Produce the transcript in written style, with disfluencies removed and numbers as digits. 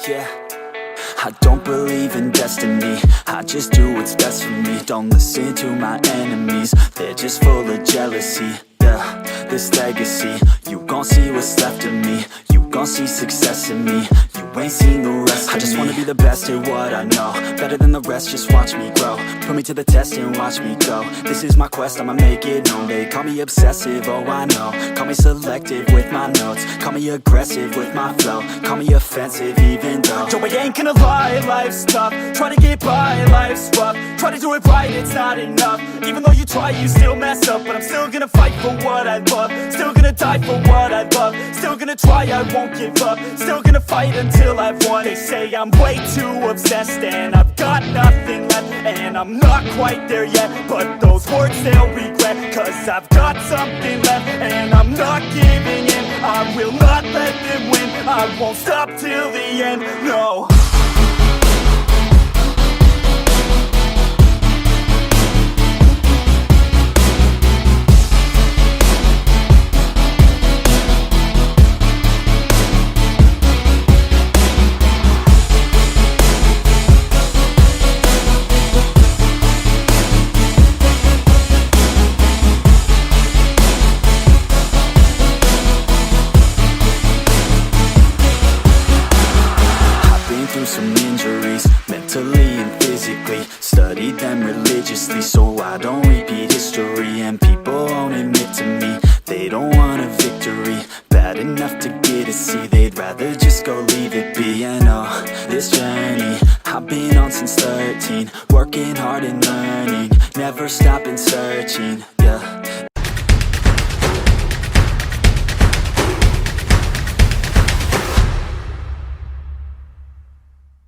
Yeah, I don't believe in destiny, I just do what's best for me. Don't listen to my enemies, they're just full of jealousy. Yeah, this legacy, you gon' see what's left of me. You gon' see success in me, you ain't seen the rest of me. I just wanna be the best at what I know, better than the rest, just watch me grow. Put me to the test and watch me go. This is my quest, I'ma make it known. They call me obsessive, oh I know. Call me selective with my notes, call me aggressive with my flow. Call me offensive even though Joe, I ain't gonna lie, life's tough. Try to get by, life's rough. Try to do it right, it's not enough. Even though you try, you still mess up. But I'm still gonna fight for what I love, still gonna die for what I love. Still gonna try, I won't give up. Still gonna fight until I've won. They say I'm way too obsessed and I've got nothing left, and I'm not quite there yet, but those words they'll regret. Cause I've got something left and I'm not giving in. I will not let them win, I won't stop till the end, no. Some injuries, mentally and physically. Studied them religiously so I don't repeat history. And people won't admit to me they don't want a victory bad enough to get a C. They'd rather just go leave it be. And oh, this journey I've been on since 13, working hard and learning, never stopping searching.